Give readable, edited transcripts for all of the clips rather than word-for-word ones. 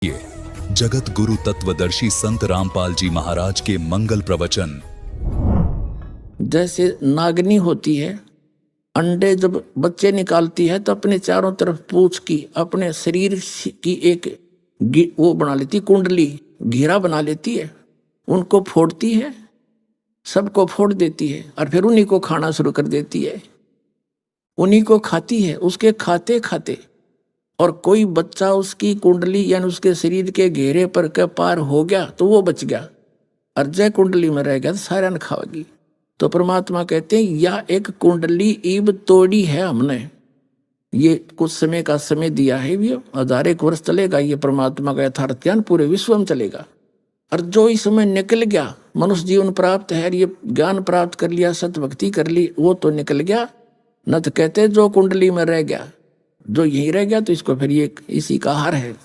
ये जगत गुरु तत्वदर्शी संत रामपाल जी महाराज के मंगल प्रवचन। जैसे नागनी होती है, अंडे जब बच्चे निकालती है तो अपने चारों तरफ पूंछ की अपने शरीर की एक वो बना लेती, कुंडली घेरा बना लेती है, उनको फोड़ती है, सबको फोड़ देती है और फिर उन्हीं को खाना शुरू कर देती है, उन्हीं को खाती है। उसके खाते खाते और कोई बच्चा उसकी कुंडली यानी उसके शरीर के घेरे पर के पार हो गया तो वो बच गया, और जय कुंडली में रह गया तो सारा न खावेगी। तो परमात्मा कहते हैं यह एक कुंडली ईब तोड़ी है हमने, ये कुछ समय का समय दिया है, ये 1000 वर्ष चलेगा, ये परमात्मा का यथार्थ ज्ञान पूरे विश्व में चलेगा। और जो इस समय निकल गया, मनुष्य जीवन प्राप्त है, ये ज्ञान प्राप्त कर लिया, सतभक्ति कर ली, वो तो निकल गया। न तो कहते जो कुंडली में रह गया, जो यही रह गया तो इसको फिर ये इसी का हार है।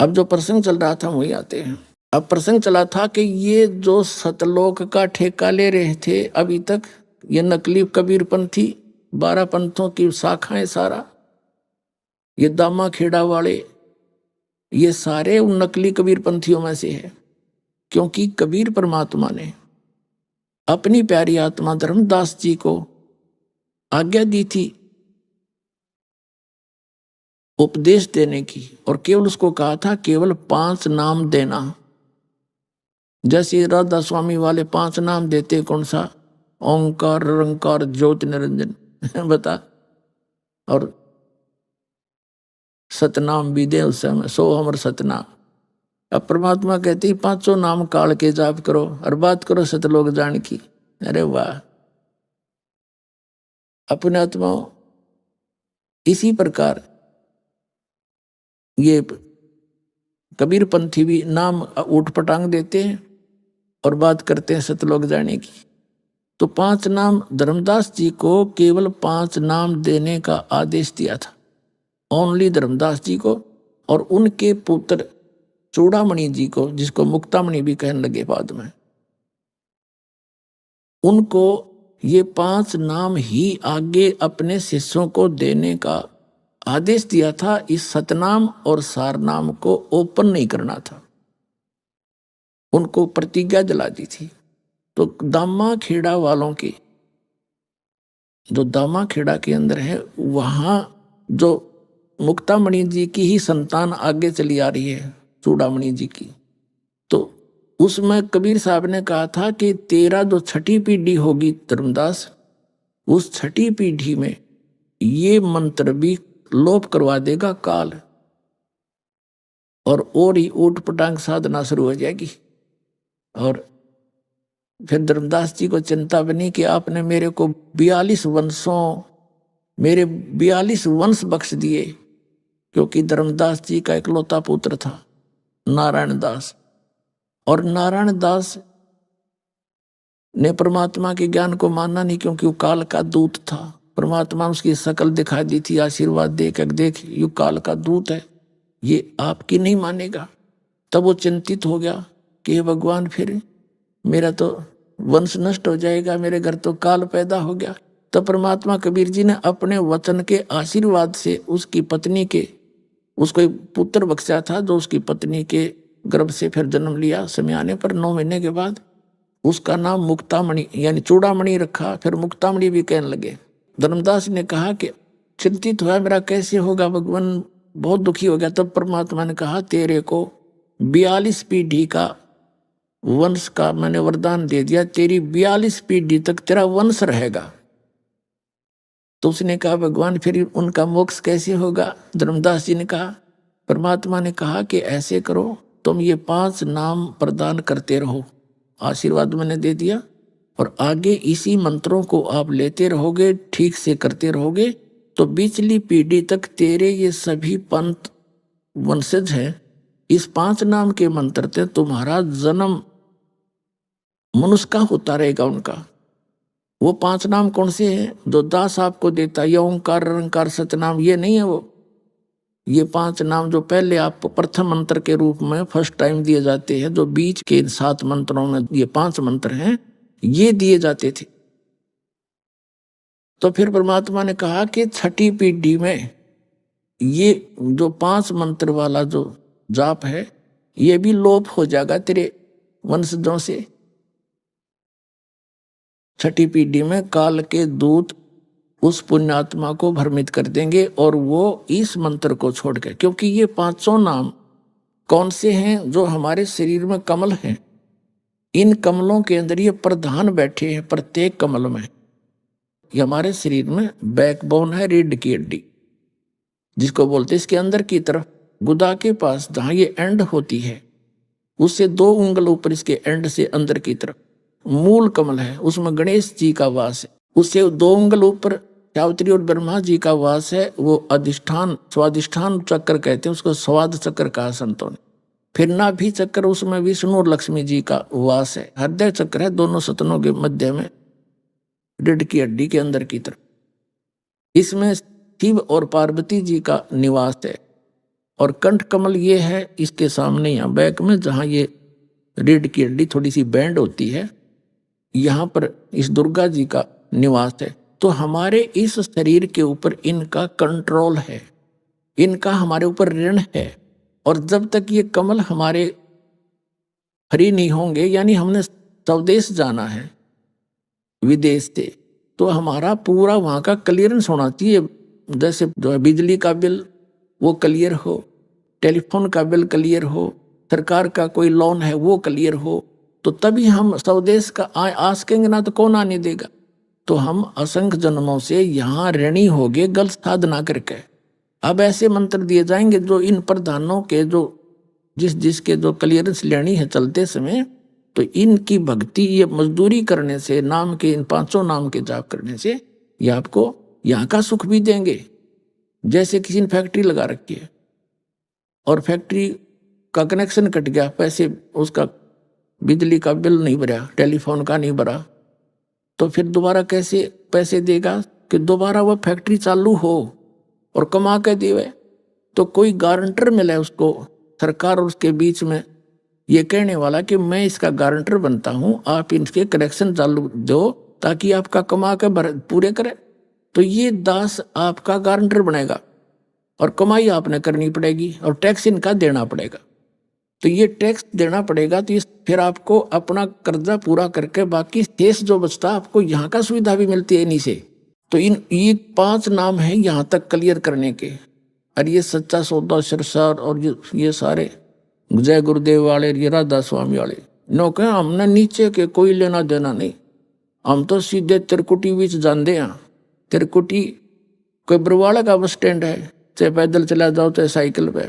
अब जो प्रसंग चल रहा था वही आते हैं। अब प्रसंग चला था कि ये जो सतलोक का ठेका ले रहे थे अभी तक, ये नकली कबीरपंथी 12 पंथों की शाखाएं, सारा ये दामा खेड़ा वाले, ये सारे उन नकली कबीरपंथियों में से है। क्योंकि कबीर परमात्मा ने अपनी प्यारी आत्मा धर्मदास जी को आज्ञा दी थी उपदेश देने की, और केवल उसको कहा था केवल 5 नाम देना। जैसे राधा स्वामी वाले 5 नाम देते, कौन सा? ओंकार, निरंकार, ज्योति निरंजन बता, और सतनाम भी दे उस समय, सो हमर सतनाम। अब परमात्मा कहती 5 नाम काल के जाप करो और बात करो सतलोक जान की। अरे वाह! अपने आत्मा इसी प्रकार ये कबीरपंथी भी नाम उठ पटांग देते हैं और बात करते हैं सतलोक जाने की। तो 5 नाम धर्मदास जी को केवल 5 नाम देने का आदेश दिया था, ओनली धर्मदास जी को, और उनके पुत्र चूड़ामणि जी को, जिसको मुक्तामणि भी कहने लगे बाद में, उनको ये 5 नाम ही आगे अपने शिष्यों को देने का आदेश दिया था। इस सतनाम और सारनाम को ओपन नहीं करना था, उनको प्रतिज्ञा दिला दी थी। तो दामा खेड़ा वालों की, जो दामा खेड़ा के अंदर है, वहां जो मुक्तामणि जी की ही संतान आगे चली आ रही है, चूड़ामणि जी की, तो उसमें कबीर साहब ने कहा था कि तेरा जो 6ठी पीढ़ी होगी धर्मदास, उस 6ठी पीढ़ी में ये मंत्र भी लोप करवा देगा काल, और ही ऊट पटांग साधना शुरू हो जाएगी। और फिर धर्मदास जी को चिंता बनी कि आपने मेरे को 42 वंशों, मेरे 42 वंश बख्श दिए, क्योंकि धर्मदास जी का इकलौता पुत्र था नारायण दास, और नारायण दास ने परमात्मा के ज्ञान को माना नहीं, क्योंकि वो काल का दूत था। परमात्मा उसकी शकल दिखा दी थी, आशीर्वाद देख ये काल का दूत है, ये आपकी नहीं मानेगा। तब वो चिंतित हो गया कि हे भगवान, फिर मेरा तो वंश नष्ट हो जाएगा, मेरे घर तो काल पैदा हो गया। तब परमात्मा कबीर जी ने अपने वचन के आशीर्वाद से उसकी पत्नी के, उसको एक पुत्र बख्शा था, जो उसकी पत्नी के गर्भ से फिर जन्म लिया। समय आने पर 9 महीने के बाद उसका नाम मुक्तामणि यानी चूड़ामणि रखा, फिर मुक्तामणि भी कहने लगे। धर्मदास ने कहा कि चिंतित हुआ, मेरा कैसे होगा भगवान, बहुत दुखी हो गया। तब परमात्मा ने कहा तेरे को 42 पीढ़ी का वंश का मैंने वरदान दे दिया, तेरी 42 पीढ़ी तक तेरा वंश रहेगा। तो उसने कहा भगवान फिर उनका मोक्ष कैसे होगा? धर्मदास जी ने कहा, परमात्मा ने कहा कि ऐसे करो, तुम ये 5 नाम प्रदान करते रहो, आशीर्वाद मैंने दे दिया, और आगे इसी मंत्रों को आप लेते रहोगे, ठीक से करते रहोगे, तो बीचली पीढ़ी तक तेरे ये सभी पंथ वंशज हैं, इस 5 नाम के मंत्र से तुम्हारा जन्म मनुष्य का होता रहेगा उनका। वो 5 नाम कौन से हैं जो दास आपको देता है? ओंकार, निरंकार, सतनाम, ये नहीं है वो। ये 5 नाम जो पहले आपको प्रथम मंत्र के रूप में फर्स्ट टाइम दिए जाते हैं, जो बीच के 7 मंत्रों में ये 5 मंत्र हैं, ये दिए जाते थे। तो फिर परमात्मा ने कहा कि 6ठी पीढ़ी में ये जो 5 मंत्र वाला जो जाप है ये भी लोप हो जाएगा तेरे वंशजों से। छठी पीढ़ी में काल के दूत उस पुण्यात्मा को भ्रमित कर देंगे और वो इस मंत्र को छोड़ के, क्योंकि ये 500 नाम कौन से हैं? जो हमारे शरीर में कमल हैं, इन कमलों के अंदर ये प्रधान बैठे हैं। प्रत्येक कमल में ये हमारे शरीर में बैकबोन है, रीढ़ की हड्डी जिसको बोलते हैं। इसके अंदर की तरफ गुदा के पास जहां ये एंड होती है उससे 2 उंगल ऊपर इसके एंड से अंदर की तरफ मूल कमल है, उसमें गणेश जी का वास है। उससे 2 उंगल ऊपर सावित्री और ब्रह्मा जी का वास है। वो अधिष्ठान स्वादिष्ठान चक्र कहते हैं उसको, स्वाद चक्र कहा संतों ने। फिर नाभि चक्र, उसमें विष्णु और लक्ष्मी जी का वास है। हृदय चक्र है दोनों सतनों के मध्य में, रीढ़ की हड्डी के अंदर की तरफ। इसमें शिव और पार्वती जी का निवास है। और कंठ कमल ये है इसके सामने यहाँ बैक में, जहाँ ये रीढ़ की हड्डी थोड़ी सी बैंड होती है, यहाँ पर इस दुर्गा जी का निवास है। तो हमारे इस शरीर के ऊपर इनका कंट्रोल है, इनका हमारे ऊपर ऋण है। और जब तक ये कमल हमारे फ्री नहीं होंगे, यानी हमने स्वदेश जाना है विदेश से, तो हमारा पूरा वहाँ का क्लियरेंस होना चाहिए। जैसे जो है बिजली का बिल वो क्लियर हो, टेलीफोन का बिल क्लियर हो, सरकार का कोई लोन है वो क्लियर हो, तो तभी हम स्वदेश का आसकेंगे ना तो कौन आने देगा। तो हम असंख्य जन्मों से यहाँ ऋणी हो गए गलत साधना करके। अब ऐसे मंत्र दिए जाएंगे जो इन प्रधानों के जो जिसके जो क्लियरेंस लेनी है चलते समय, तो इनकी भक्ति ये मजदूरी करने से, नाम के इन 500 नाम के जाप करने से ये आपको यहाँ का सुख भी देंगे। जैसे किसी ने फैक्ट्री लगा रखी है और फैक्ट्री का कनेक्शन कट गया, पैसे उसका बिजली का बिल नहीं भरा, टेलीफोन का नहीं भरा, तो फिर दोबारा कैसे पैसे देगा कि दोबारा वह फैक्ट्री चालू हो और कमा के देवे। तो कोई गारंटर मिले उसको, सरकार और उसके बीच में ये कहने वाला कि मैं इसका गारंटर बनता हूँ, आप इनके कनेक्शन चालू दो ताकि आपका कमा के पूरे करे। तो ये दास आपका गारंटर बनेगा और कमाई आपने करनी पड़ेगी और टैक्स इनका देना पड़ेगा। तो ये टैक्स देना पड़ेगा, तो फिर आपको अपना कर्जा पूरा करके बाकी शेष जो बचता आपको यहाँ का सुविधा भी मिलती है इन्हीं से। तो ये 5 नाम है यहाँ तक क्लियर करने के। और ये सच्चा सौदा सरसार और ये सारे जय गुरुदेव वाले, ये राधा स्वामी वाले नो कह हमने नीचे के कोई लेना देना नहीं, हम तो सीधे तिरकुटी बीच जानते हैं। तिरकुटी कोई बरवाड़ा का बस स्टैंड है, चाहे पैदल चला जाओ चाहे साइकिल पे।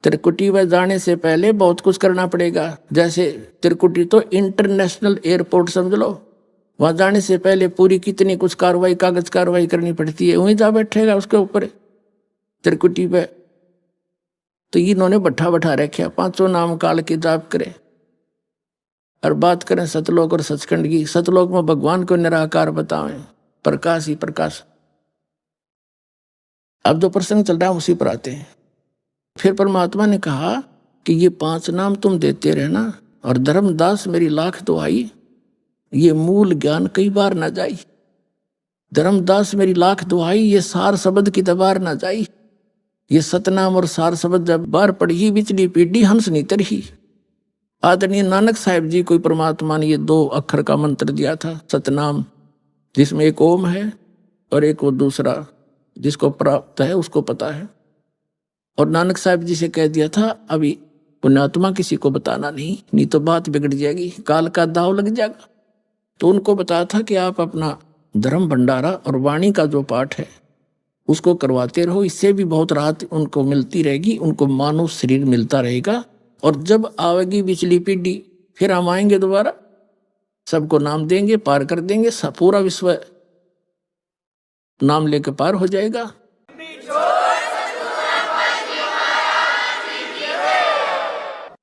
तिरकुटी में जाने से पहले बहुत कुछ करना पड़ेगा। जैसे तिरकुटी तो इंटरनेशनल एयरपोर्ट समझ लो, वहां जाने से पहले पूरी कितनी कुछ कार्रवाई, कागज कार्रवाई करनी पड़ती है। वहीं जा बैठेगा उसके ऊपर तिरकुटी पे। तो इन्होंने बैठा रखा 500 नाम काल के जाप करे। और बात करें सतलोक और सचखंड की, सतलोक में भगवान को निराकार बतावें, प्रकाश ही प्रकाश। अब जो प्रसंग चल रहा है उसी पर आते हैं। फिर परमात्मा ने कहा कि ये 5 नाम तुम देते रहना, और धर्मदास मेरी लाख दुआई, ये मूल ज्ञान कई बार ना जाई। धर्मदास मेरी लाख दुआई, ये सार शब्द की दबार ना जाई। ये सतनाम और सार शब्द जब बार पढ़ी, बिचली पीढ़ी हंस नहीं तरही। आदरणीय नानक साहिब जी को परमात्मा ने ये 2 अक्षर का मंत्र दिया था, सतनाम, जिसमें एक ओम है और एक वो दूसरा जिसको प्राप्त है उसको पता है। और नानक साहिब जी से कह दिया था अभी पुण्यात्मा किसी को बताना नहीं तो बात बिगड़ जाएगी, काल का दाव लग जाएगा। तो उनको बताया था कि आप अपना धर्म भंडारा और वाणी का जो पाठ है उसको करवाते रहो, इससे भी बहुत राहत उनको मिलती रहेगी, उनको मानव शरीर मिलता रहेगा। और जब आवेगी पिछली पीढ़ी फिर हम आएंगे दोबारा, सबको नाम देंगे, पार कर देंगे, पूरा विश्व नाम लेके पार हो जाएगा।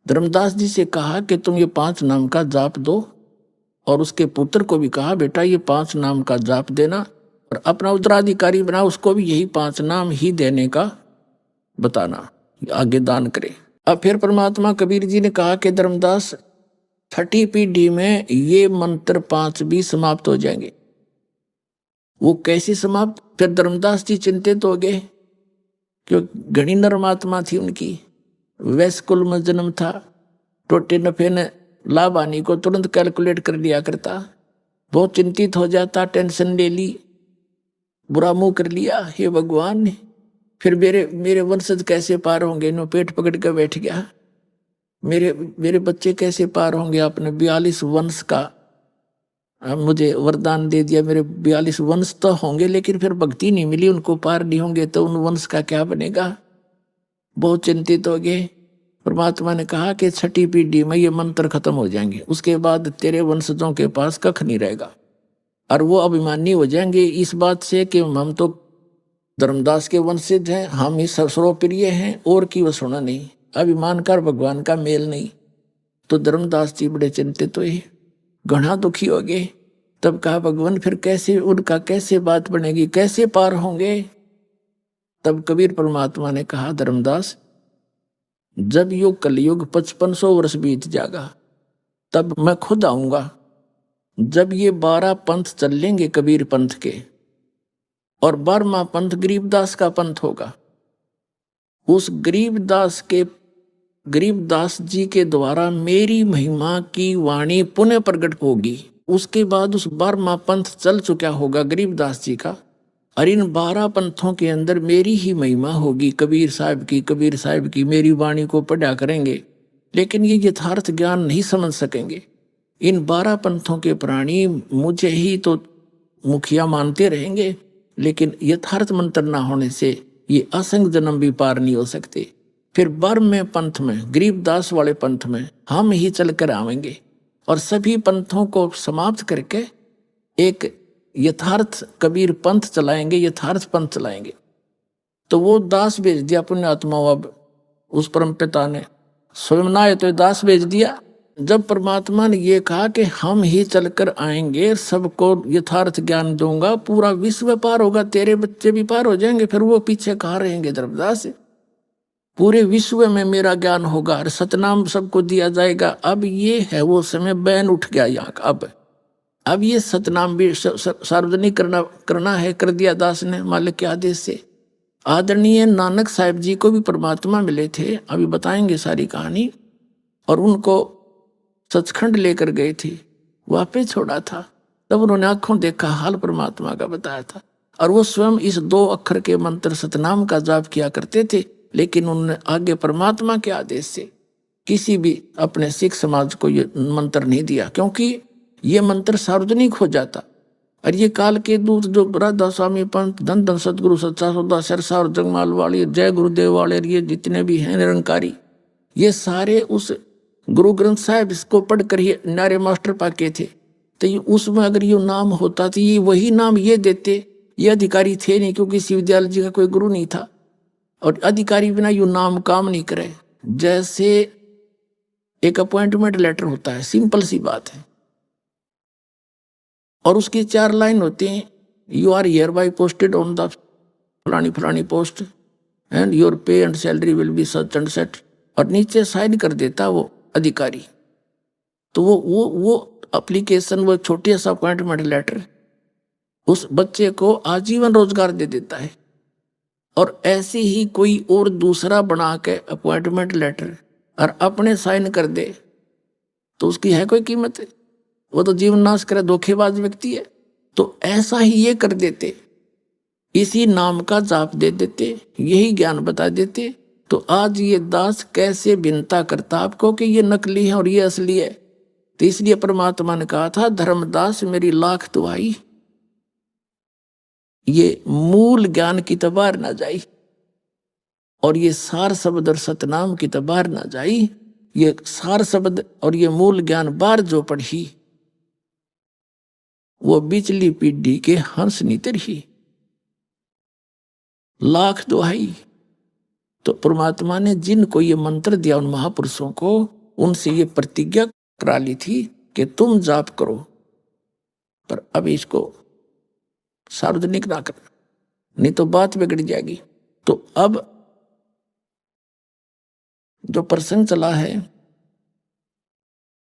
धर्मदास जी से कहा कि तुम ये 5 नाम का जाप दो, और उसके पुत्र को भी कहा बेटा ये 5 नाम का जाप देना, और अपना उत्तराधिकारी बना उसको भी यही 5 नाम ही देने का बताना, आगे दान करे। अब फिर परमात्मा कबीर जी ने कहा कि धर्मदास छठी पीढ़ी में ये मंत्र 5 भी समाप्त हो जाएंगे। वो कैसे समाप्त? फिर धर्मदास जी चिंतित हो गए क्यों घनी नरमात्मा थी उनकी, वैश्य कुल में जन्म था, टोटे नफे ने लाभ हानि को तुरंत कैलकुलेट कर लिया करता, बहुत चिंतित हो जाता, टेंशन ले ली, बुरा मुंह कर लिया, हे भगवान ने फिर मेरे वंशज कैसे पार होंगे, इन्हों पेट पकड़ कर बैठ गया, मेरे बच्चे कैसे पार होंगे, आपने 42 वंश का मुझे वरदान दे दिया, मेरे 42 वंश तो होंगे लेकिन फिर भक्ति नहीं मिली, उनको पार नहीं होंगे तो उन वंश का क्या बनेगा। बहुत चिंतित हो गए। परमात्मा ने कहा कि 6ठी पीढ़ी में ये मंत्र खत्म हो जाएंगे, उसके बाद तेरे वंशजों के पास कख नहीं रहेगा, और वो अभिमानी हो जाएंगे इस बात से कि हम तो धर्मदास के वंशज हैं, हम ही सर्वप्रिय हैं, और की वो सुना नहीं, अभिमान कर भगवान का मेल नहीं। तो धर्मदास जी बड़े चिंतित हुए, घना दुखी हो गए। तब कहा भगवान फिर कैसे उनका कैसे बात बनेगी, कैसे पार होंगे। तब कबीर परमात्मा ने कहा धर्मदास जब युग कलयुग 5500 वर्ष बीत जाएगा तब मैं खुद आऊंगा, जब ये 12 पंथ चल लेंगे कबीर पंथ के, और 12वां पंथ गरीबदास का पंथ होगा, उस गरीबदास जी के द्वारा मेरी महिमा की वाणी पुनः प्रकट होगी। उसके बाद उस 12वां पंथ चल चुका होगा गरीबदास जी का, और इन 12 पंथों के अंदर मेरी ही महिमा होगी, कबीर साहब की मेरी वाणी को पढ़ा करेंगे, लेकिन ये यथार्थ ज्ञान नहीं समझ सकेंगे। इन 12 पंथों के प्राणी मुझे ही तो मुखिया मानते रहेंगे, लेकिन यथार्थ मंत्र ना होने से ये असंग जन्म भी पार नहीं हो सकते। फिर 12वें पंथ में, गरीबदास वाले पंथ में हम ही चल कर आवेंगे, और सभी पंथों को समाप्त करके एक यथार्थ कबीर पंथ चलाएंगे, यथार्थ पंथ चलाएंगे। तो वो दास भेज दिया पुण्यात्मा, अब उस परम पिता ने स्वयं ना तो दास भेज दिया। जब परमात्मा ने ये कहा कि हम ही चलकर आएंगे, सबको यथार्थ ज्ञान दूंगा, पूरा विश्व पार होगा, तेरे बच्चे भी पार हो जाएंगे, फिर वो पीछे कहाँ रहेंगे धर्मदास, पूरे विश्व में मेरा ज्ञान होगा और सतनाम सबको दिया जाएगा। अब ये है वो समय, बैन उठ गया यहाँ का। अब ये सतनाम भी सार्वजनिक करना है, कर दिया दास ने मालिक के आदेश से। आदरणीय नानक साहिब जी को भी परमात्मा मिले थे, अभी बताएंगे सारी कहानी, और उनको सचखंड लेकर गए थे, वापस छोड़ा था, तब उन्होंने आंखों देखा, हाल परमात्मा का बताया था, और वो स्वयं इस 2 अक्षर के मंत्र सतनाम का जाप किया करते थे, लेकिन उन्होंने आगे परमात्मा के आदेश से किसी भी अपने सिख समाज को ये मंत्र नहीं दिया, क्योंकि ये मंत्र सार्वजनिक हो जाता। और ये काल के दूत जो राधा स्वामी पंत, धन धन सतगुरु सच्चा सौदा, सरसा और जगमाल वाली, जय गुरुदेव वाले, ये जितने भी हैं निरंकारी, ये सारे उस गुरु ग्रंथ साहिब इसको पढ़कर ही नारे मास्टर पाके थे। तो ये उसमें अगर ये नाम होता तो ये वही नाम ये देते, ये अधिकारी थे नहीं, क्योंकि शिवदयाल जी का कोई गुरु नहीं था, और अधिकारी बिना यू नाम काम नहीं करे। जैसे एक अपॉइंटमेंट लेटर होता है, सिंपल सी बात है, और उसकी 4 लाइन होती हैं, you are here by posted on the फलानी फलानी post and your pay and salary will be such and set, और नीचे साइन कर देता वो अधिकारी। तो वो एप्लीकेशन, वो छोटे सा अपॉइंटमेंट लेटर उस बच्चे को आजीवन रोजगार दे देता है। और ऐसे ही कोई और दूसरा बना के अपॉइंटमेंट लेटर और अपने साइन कर दे तो उसकी है कोई कीमत है? वो तो जीवन नाश करे, धोखेबाज व्यक्ति है। तो ऐसा ही ये कर देते, इसी नाम का जाप दे देते, यही ज्ञान बता देते। तो आज ये दास कैसे भिन्नता करता आपको कि ये नकली है और ये असली है। तो इसलिए परमात्मा ने कहा था, धर्मदास मेरी लाख दुआई, ये मूल ज्ञान की तबार ना जाई, और ये सार शब्द और सतनाम की तबार ना जाई। ये सार शब्द और ये मूल ज्ञान बार जो पढ़ी, वो बिचली पीढ़ी के हंस नीतर ही, लाख दुहाई। तो परमात्मा ने जिनको ये मंत्र दिया, उन महापुरुषों को, उनसे ये प्रतिज्ञा करा ली थी कि तुम जाप करो, पर अब इसको सार्वजनिक ना करना, नहीं तो बात बिगड़ जाएगी। तो अब जो प्रसंग चला है,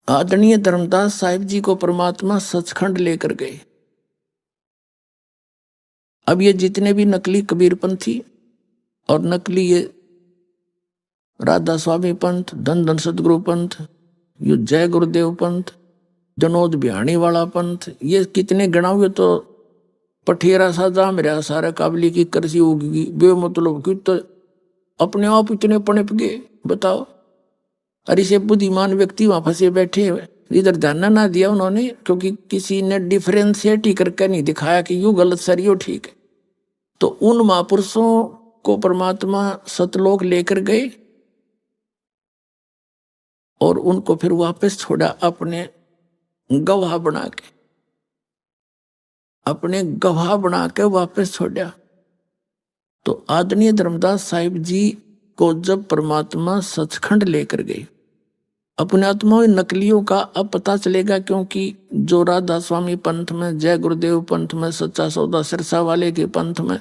आदरणीय धर्मदास साहिब जी को परमात्मा सचखंड लेकर गए। अब ये जितने भी नकली कबीरपंथी और नकली ये राधा स्वामी पंथ, धन धन सदगुरु पंथ, ये जय गुरुदेव पंथ, जनोद बिहाणी वाला पंथ, ये कितने गणा हुए तो पठेरा सा जा मेरा सारा काबली की करसी होगी बेमतलब की, तो अपने आप इतने पणप गए बताओ। और इसे बुद्धिमान व्यक्ति वहां फंसे बैठे हुए, इधर ध्यान ना दिया उन्होंने, क्योंकि किसी ने डिफरेंशिएट ही करके नहीं दिखाया कि यू गलत सर यो ठीक है। तो उन महापुरुषों को परमात्मा सतलोक लेकर गए और उनको फिर वापस छोड़ा अपने गवाह बना के, अपने गवाह बना के वापस छोड़ा। तो आदरणीय धर्मदास साहिब जी को जब परमात्मा सचखंड लेकर गए, अपने आत्मा नकलियों का अब पता चलेगा, क्योंकि जो राधा स्वामी पंथ में, जय गुरुदेव पंथ में, सच्चा सौदा सिरसा वाले के पंथ में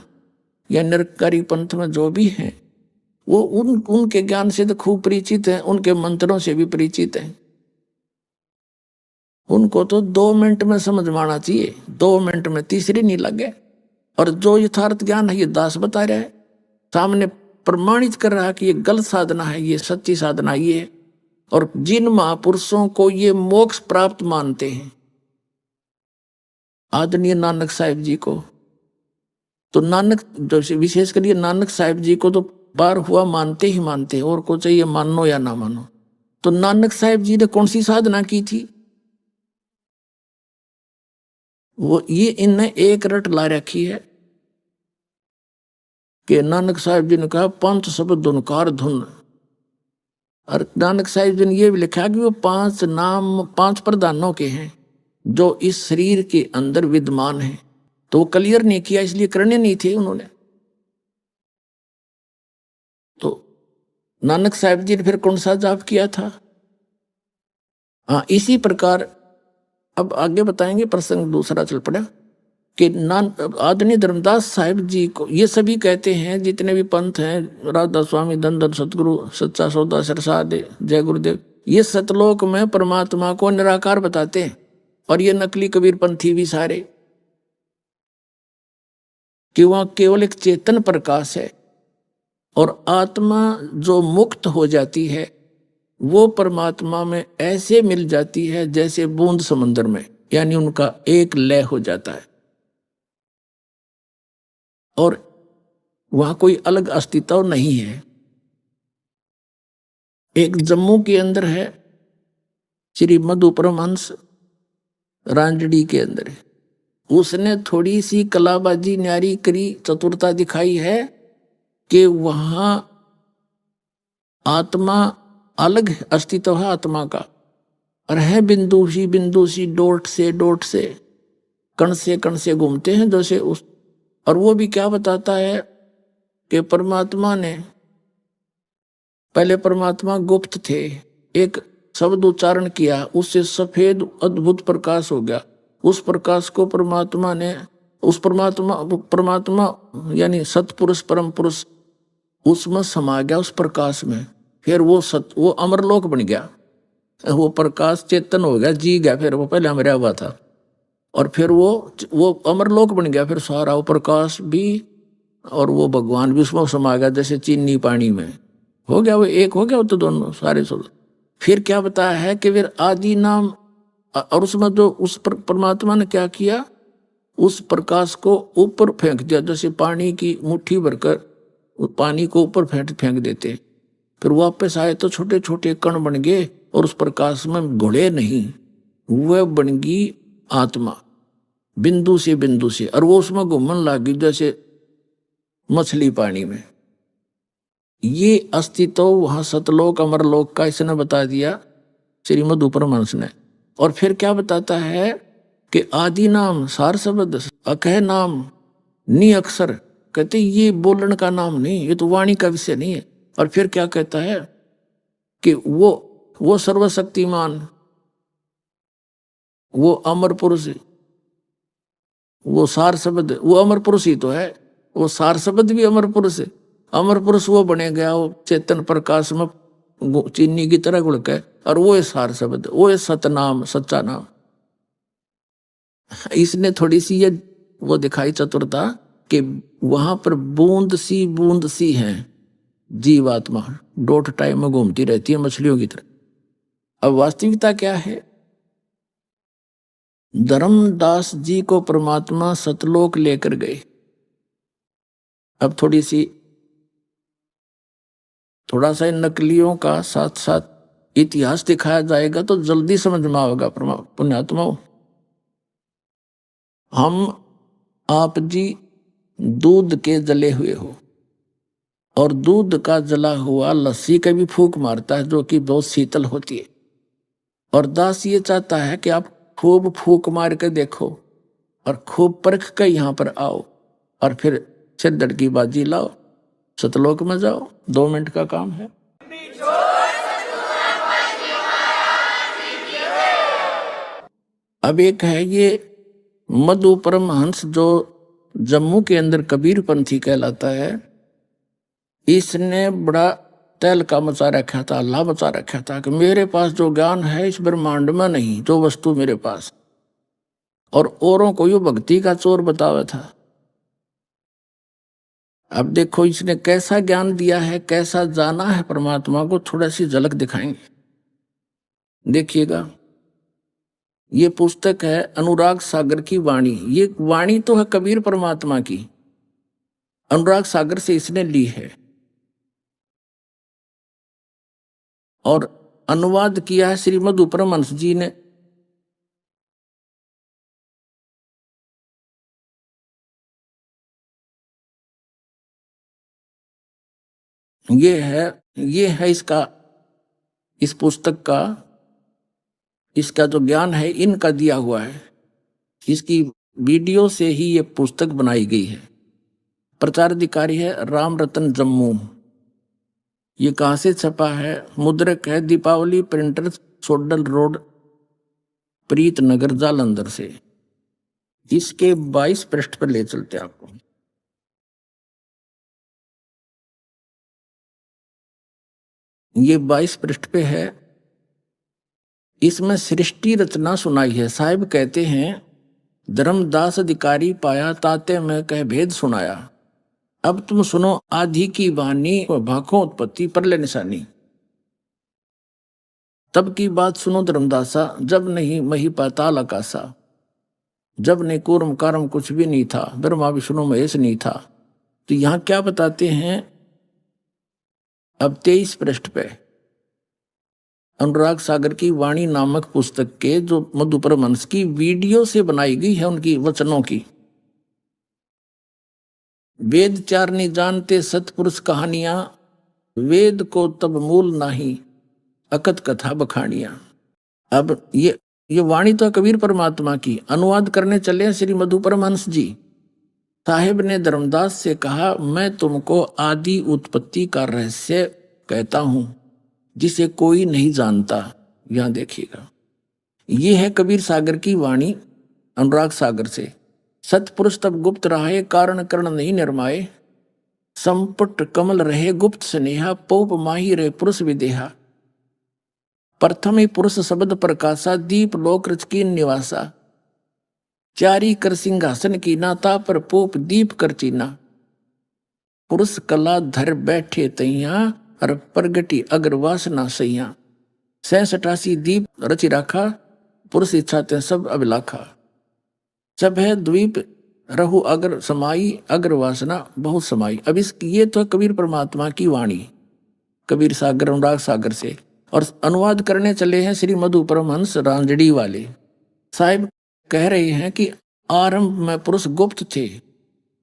या निरकारी पंथ में जो भी हैं, वो उनके ज्ञान से तो खूब परिचित हैं, उनके मंत्रों से भी परिचित हैं। उनको तो 2 मिनट में समझ में आना चाहिए, 2 मिनट में तीसरी नहीं लगे। और जो यथार्थ ज्ञान है ये दास बता रहा है, सामने प्रमाणित कर रहा है कि ये गलत साधना है, ये सच्ची साधना ये है। और जिन महापुरुषों को ये मोक्ष प्राप्त मानते हैं, आदरणीय नानक साहिब जी को, तो नानक विशेष कर नानक साहिब जी को तो बार हुआ मानते ही मानते हैं, और को चाहिए मानो या ना मानो। तो नानक साहिब जी ने कौन सी साधना की थी, वो ये इनने एक रट ला रखी है कि नानक साहिब जी ने कहा 5 शब्द धुनकार धुन। और नानक साहिब जी ने ये भी लिखा कि वो 5 नाम 5 प्रधानों के हैं जो इस शरीर के अंदर विद्यमान हैं। तो वो क्लियर नहीं किया, इसलिए करने नहीं थे उन्होंने। तो नानक साहिब जी ने फिर कौन सा जाप किया था? हाँ, इसी प्रकार अब आगे बताएंगे, प्रसंग दूसरा चल पड़ा कि आदरणीय धर्मदास साहिब जी को ये सभी कहते हैं, जितने भी पंथ हैं, राधा स्वामी, धन धन सतगुरु, सच्चा सौदा सिरसा दे, जय गुरुदेव, ये सतलोक में परमात्मा को निराकार बताते हैं। और ये नकली कबीर पंथी भी सारे, कि वहां केवल एक चेतन प्रकाश है, और आत्मा जो मुक्त हो जाती है वो परमात्मा में ऐसे मिल जाती है जैसे बूंद समंदर में, यानी उनका एक लय हो जाता है, और वहां कोई अलग अस्तित्व नहीं है। एक जम्मू के अंदर है श्री मधु परमहंस, रांजड़ी के अंदर है, उसने थोड़ी सी कलाबाजी न्यारी करी, चतुरता दिखाई है कि वहां आत्मा अलग अस्तित्व है आत्मा का, और है बिंदु सी डोट से कण से घूमते हैं जैसे उस। और वो भी क्या बताता है कि परमात्मा ने, पहले परमात्मा गुप्त थे, एक शब्द उच्चारण किया, उससे सफेद अद्भुत प्रकाश हो गया। उस प्रकाश को परमात्मा ने, उस परमात्मा यानी सतपुरुष परम पुरुष उसमें समा गया उस प्रकाश में। फिर वो अमरलोक बन गया, वो प्रकाश चेतन हो गया, जी गया। फिर वो पहले मरा हुआ था, और फिर वो अमरलोक बन गया। फिर सारा वो प्रकाश भी और वो भगवान भी उसमें समा गया, जैसे चीनी पानी में हो गया, वो एक हो गया, वो तो दोनों सारे सब। फिर क्या बताया है कि फिर आदि नाम, और उसमें जो उस परमात्मा ने क्या किया, उस प्रकाश को ऊपर फेंक दिया, जैसे पानी की मुट्ठी भरकर पानी को ऊपर फेंक देते। फिर वापस आए तो छोटे छोटे कण बन गए, और उस प्रकाश में घुले नहीं, वह बन गई आत्मा बिंदु से, और वो उसमें घूमने लगी जैसे मछली पानी में। ये अस्तित्व वहां सतलोक अमरलोक का इसने बता दिया श्री मधु परमहंस ने। और फिर क्या बताता है कि आदि नाम सार शब्द, अकह नाम, नी अक्षर, कहते ये बोलने का नाम नहीं, ये तो वाणी का विषय नहीं है। और फिर क्या कहता है कि वो सर्वशक्तिमान, वो अमर पुरुष, वो सार शब्द, वो अमर पुरुष ही तो है, वो सार शब्द भी अमर पुरुष है। अमर पुरुष वो बने गया, वो चेतन प्रकाश में चीनी की तरह घुल के, और वो है सार शब्द, वो है सतनाम, सच्चा नाम। इसने थोड़ी सी ये वो दिखाई चतुरता कि वहां पर बूंद सी है जीवात्मा, डॉट टाइम में घूमती रहती है मछलियों की तरह। अब वास्तविकता क्या है? धर्मदास जी को परमात्मा सतलोक लेकर गए। अब थोड़ा सा इन नकलियों का साथ साथ इतिहास दिखाया जाएगा तो जल्दी समझ में आएगा। पुण्यात्माओं, हम आप जी दूध के जले हुए हो, और दूध का जला हुआ लस्सी का भी फूंक मारता है जो कि बहुत शीतल होती है। और दास ये चाहता है कि आप खूब फूंक मार के देखो और खूब परख कर यहाँ पर आओ और फिर सिद्धड़ की बाजी लाओ, सतलोक में जाओ। 2 मिनट का काम है। अब एक है ये मधु परमहंस जो जम्मू के अंदर कबीर पंथी कहलाता है। इसने बड़ा तहलका मचा रखा था, हल्ला मचा रखा था कि मेरे पास जो ज्ञान है इस ब्रह्मांड में नहीं, जो वस्तु मेरे पास, और औरों को यो भक्ति का चोर बतावा था। अब देखो इसने कैसा ज्ञान दिया है, कैसा जाना है परमात्मा को, थोड़ा सी झलक दिखाएंगे। देखिएगा, ये पुस्तक है अनुराग सागर की वाणी। ये वाणी तो है कबीर परमात्मा की, अनुराग सागर से इसने ली है और अनुवाद किया है श्री मधु परमहंस जी ने। ये है इस पुस्तक का, इसका जो ज्ञान है इनका दिया हुआ है। इसकी वीडियो से ही ये पुस्तक बनाई गई है। प्रचार अधिकारी है राम रतन जम्मू। ये कहाँ से छपा है? मुद्रक है दीपावली प्रिंटर्स, सोडल रोड, प्रीत नगर, जालंधर से। इसके 22 पृष्ठ पर ले चलते हैं आपको। ये 22 पृष्ठ पे है। इसमें सृष्टि रचना सुनाई है। साहिब कहते हैं धर्मदास अधिकारी पाया, ताते में कह भेद सुनाया। अब तुम सुनो आदि की वाणी, भाखों उत्पत्ति परले निशानी। तब की बात सुनो धर्मदासा, जब नहीं मही पाताल आकाशा, जब नहीं कूर्म कारम कुछ भी नहीं था, ब्रह्मा विष्णु महेश नहीं था। तो यहां क्या बताते हैं? अब 23 पृष्ठ पे अनुराग सागर की वाणी नामक पुस्तक के जो मधु परमहंस की वीडियो से बनाई गई है, उनकी वचनों की। वेद चार नहीं जानते सतपुरुष कहानियां, वेद को तब मूल नाही, अकत कथा बखानियां। अब ये वाणी तो कबीर परमात्मा की, अनुवाद करने चले श्री मधु परमहंस जी। साहिब ने धर्मदास से कहा, मैं तुमको आदि उत्पत्ति का रहस्य कहता हूं जिसे कोई नहीं जानता। यहां देखिएगा, ये है कबीर सागर की वाणी अनुराग सागर से। सतपुरुष तब गुप्त रहे, कारण करण नहीं निर्माए, संपुट कमल रहे गुप्त स्नेहा, पोप माही रहे पुरुष विदेहा, प्रथम ही पुरुष शब्द प्रकाशा, दीप लोक रच की निवासा, चारी कर सिंहासन की नाता, पर पोप दीप कर चीना, पुरुष कला धर बैठे तैया, और प्रगटी अगर वासना सैया, 87 दीप रचि राखा, पुरुष इच्छा ते सब अभिलाखा, सब है द्वीप रहु अगर समाई, अगर वासना बहुत समाई। अब ये तो कबीर परमात्मा की वाणी, कबीर सागर अनुराग सागर से। और अनुवाद करने चले हैं श्री मधु परमहंस रांजड़ी वाले। साहिब कह रहे हैं कि आरंभ में पुरुष गुप्त थे,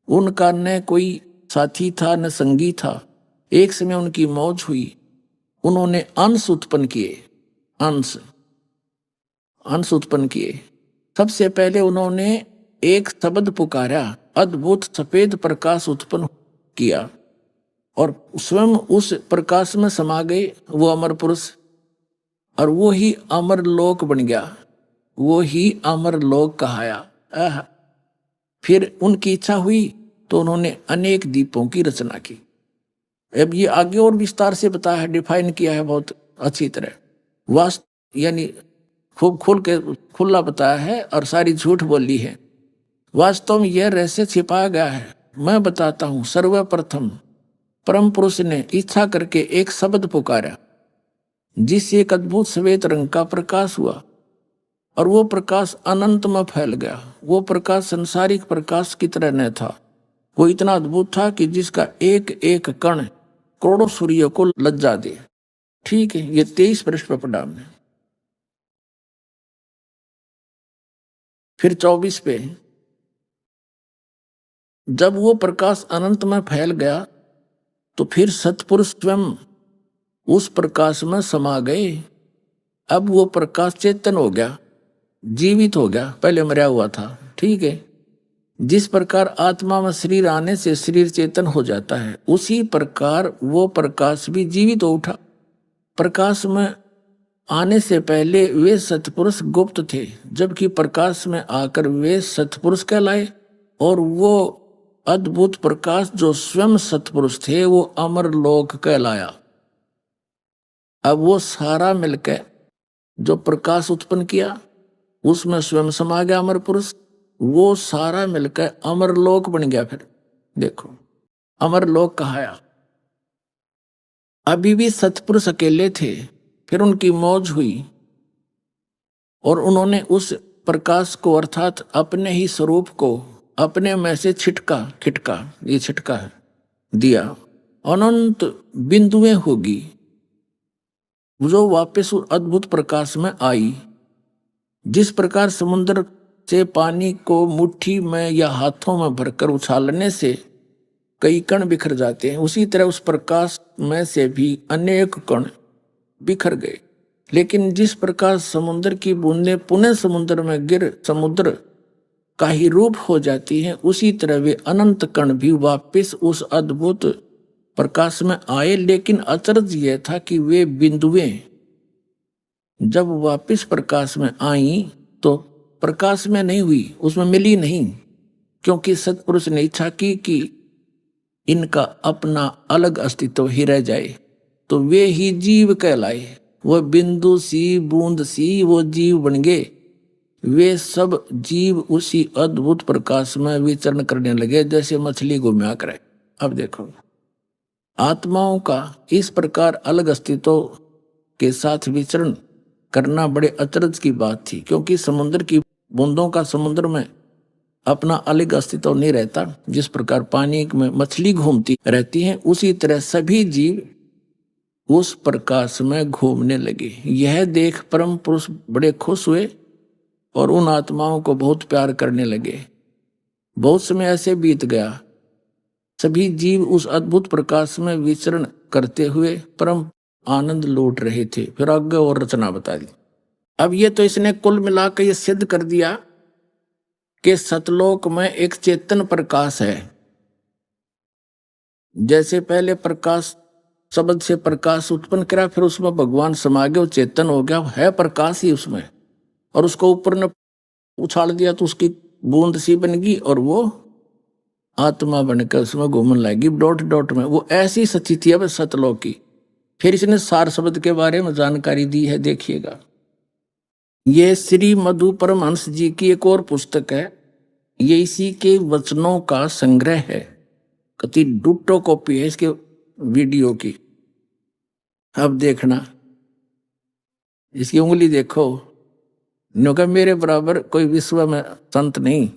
उनका न कोई साथी था न संगी था। एक समय उनकी मौज हुई, उन्होंने अंश उत्पन्न किए, अंश उत्पन्न किए। सबसे पहले उन्होंने एक शब्द पुकारा, अद्भुत सफेद प्रकाश उत्पन्न किया और स्वयं उस प्रकाश में समा गए वो अमर पुरुष, और वो ही अमर लोक बन गया, वो ही अमर लोक कहाया। फिर उनकी इच्छा हुई तो उन्होंने अनेक दीपों की रचना की। अब ये आगे और विस्तार से बताया है, डिफाइन किया है बहुत अच्छी तरह, वास्तव यानी खूब खुला बताया है और सारी झूठ बोली है। वास्तव में यह रहस्य छिपाया गया है मैं बताता हूं। सर्वप्रथम परम पुरुष ने इच्छा करके एक शब्द पुकारा, जिससे एक अद्भुत श्वेत रंग का प्रकाश हुआ और वो प्रकाश अनंत में फैल गया। वो प्रकाश संसारिक प्रकाश की तरह न था, वो इतना अद्भुत था कि जिसका एक एक कण करोड़ों सूर्य को लज्जा दे। ठीक है, ये 23 पृष्ठ पर पढ़ा हमने। फिर 24 पे, जब वो प्रकाश अनंत में फैल गया तो फिर सतपुरुष स्वयं उस प्रकाश में समा गए। अब वो प्रकाश चेतन हो गया, जीवित हो गया, पहले मरा हुआ था। ठीक है, जिस प्रकार आत्मा में शरीर आने से शरीर चेतन हो जाता है, उसी प्रकार वो प्रकाश भी जीवित हो उठा। प्रकाश में आने से पहले वे सतपुरुष गुप्त थे, जबकि प्रकाश में आकर वे सतपुरुष कहलाए। और वो अद्भुत प्रकाश जो स्वयं सतपुरुष थे, वो अमर लोक कहलाया। अब वो सारा मिलकर जो प्रकाश उत्पन्न किया, उसमें स्वयं समा गया अमर पुरुष। वो सारा मिलकर अमरलोक बन गया। फिर देखो, अमरलोक कहाया। अभी भी सतपुरुष अकेले थे, फिर उनकी मौज हुई और उन्होंने उस प्रकाश को, अर्थात अपने ही स्वरूप को, अपने में से खिटका, ये छिटका है, दिया। अनंत बिंदुएं होगी जो वापस उस अद्भुत प्रकाश में आई। जिस प्रकार समुद्र से पानी को मुट्ठी में या हाथों में भरकर उछालने से कई कण बिखर जाते हैं, उसी तरह उस प्रकाश में से भी अनेक कण बिखर गए। लेकिन जिस प्रकार समुद्र की बूंदें पुनः समुद्र में गिर समुद्र का ही रूप हो जाती हैं, उसी तरह वे अनंत कण भी वापस उस अद्भुत प्रकाश में आए। लेकिन अचरज यह था कि वे बिंदुएं जब वापस प्रकाश में आई तो प्रकाश में नहीं हुई, उसमें मिली नहीं, क्योंकि सतपुरुष ने इच्छा की कि इनका अपना अलग अस्तित्व ही रह जाए, तो वे ही जीव कहलाए। वह बिंदु सी बूंद सी वो जीव बन गए। वे सब जीव उसी अद्भुत प्रकाश में विचरण करने लगे, जैसे मछली घूमा करे। अब देखो, आत्माओं का इस प्रकार अलग अस्तित्व के साथ विचरण करना बड़े अचरज की बात थी, क्योंकि समुद्र की बूंदों का समुद्र में अपना अलग अस्तित्व नहीं रहता। जिस प्रकार पानी में मछली घूमती रहती है, उसी तरह सभी जीव उस प्रकाश में घूमने लगे। यह देख परम पुरुष बड़े खुश हुए और उन आत्माओं को बहुत प्यार करने लगे। बहुत समय ऐसे बीत गया, सभी जीव उस अद्भुत प्रकाश में विचरण करते हुए परम आनंद लूट रहे थे। फिर आगे और रचना बता दी। अब ये तो इसने कुल मिलाकर ये सिद्ध कर दिया कि सतलोक में एक चेतन प्रकाश है। जैसे पहले प्रकाश शब्द से प्रकाश उत्पन्न करा, फिर उसमें भगवान समा गए, वो चेतन हो गया, है प्रकाश ही उसमें, और उसको ऊपर ने उछाल दिया तो उसकी बूंद सी बन गई और वो आत्मा बनकर उसमें घूमने लगी डॉट डॉट में। वो ऐसी स्थिति है सतलोक की। फिर इसने सार शब्द के बारे में जानकारी दी है, देखिएगा। ये श्री मधु परमहंस जी की एक और पुस्तक है, ये इसी के वचनों का संग्रह है। कति डुट्टो कॉपी है इसके वीडियो की। अब देखना, इसकी उंगली देखो, न्योंकि मेरे बराबर कोई विश्व में संत नहीं।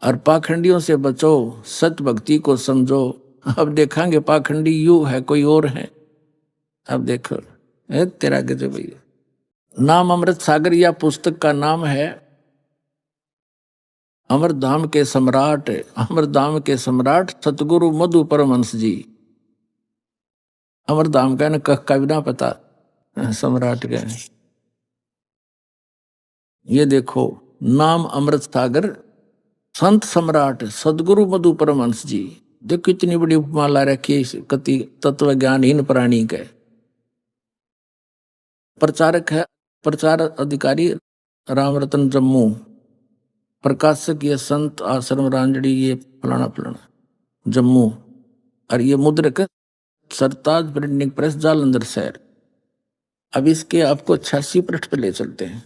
और पाखंडियों से बचो, सत भक्ति को समझो। अब देखेंगे पाखंडी यू है कोई और है। अब देखो, तेरा गजब भैया। नाम अमृत सागर, या पुस्तक का नाम है अमरधाम के सम्राट, अमरधाम के सम्राट सतगुरु मधु परमहंस जी। अमरधाम का न कह का भी ना पता, सम्राट का। ये देखो, नाम अमृत सागर, संत सम्राट सदगुरु मधु परमहंस जी। देखो कितनी बड़ी उपमाला रखी कति तत्व ज्ञानहीन प्राणी के। प्रचारक है, प्रचार अधिकारी राम रतन जम्मू, प्रकाशक ये संत आश्रम रांजड़ी, ये फलाना फलाना जम्मू। और ये मुद्रक सरताज प्रिंटिंग प्रेस जालंधर शहर। अब इसके आपको 86 पृष्ठ पे ले चलते हैं।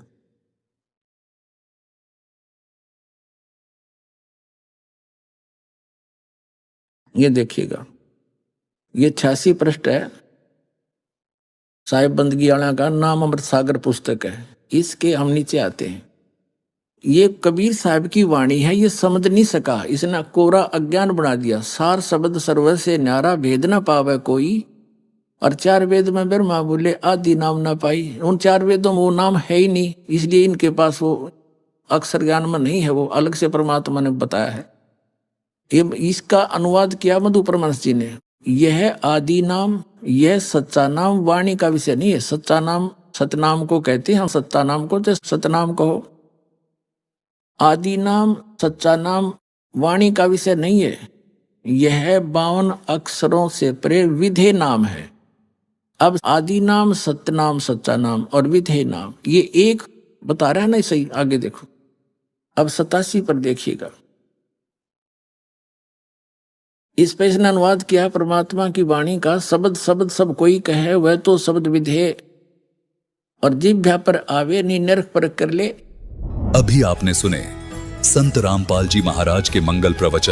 ये देखिएगा, ये 86 पृष्ठ है, साहिब बंदगी वाला का नाम अमृत सागर पुस्तक है। इसके हम नीचे आते हैं। ये कबीर साहब की वाणी है, ये समझ नहीं सका, इसने कोरा अज्ञान बना दिया। सार शब्द सर्व से न्यारा, भेद न पावे कोई, और 4 वेद में ब्रह्मा बोले आदि नाम ना पाई। उन 4 वेदों में वो नाम है ही नहीं, इसलिए इनके पास वो अक्षर ज्ञान में नहीं है, वो अलग से परमात्मा ने बताया है। ये इसका अनुवाद किया मधु परमहंस जी ने। यह आदि नाम, यह सच्चा नाम वाणी का विषय नहीं है। सच्चा नाम सतनाम को कहते हैं, हम सच्चा नाम को तो सतनाम कहो। आदि नाम सच्चा नाम वाणी का विषय नहीं है। यह 52 अक्षरों से परे विधेय नाम है। अब आदि नाम, सतनाम, सच्चा नाम और विधेय नाम, ये एक बता रहा है ना, सही। आगे देखो, अब 87 पर देखिएगा। इस पे इसने अनुवाद किया परमात्मा की वाणी का, शब्द शब्द सब कोई कहे, वह तो शब्द विधेय और जिह्वा पर आवे, निरख पर कर ले। अभी आपने सुने संत रामपाल जी महाराज के मंगल प्रवचन।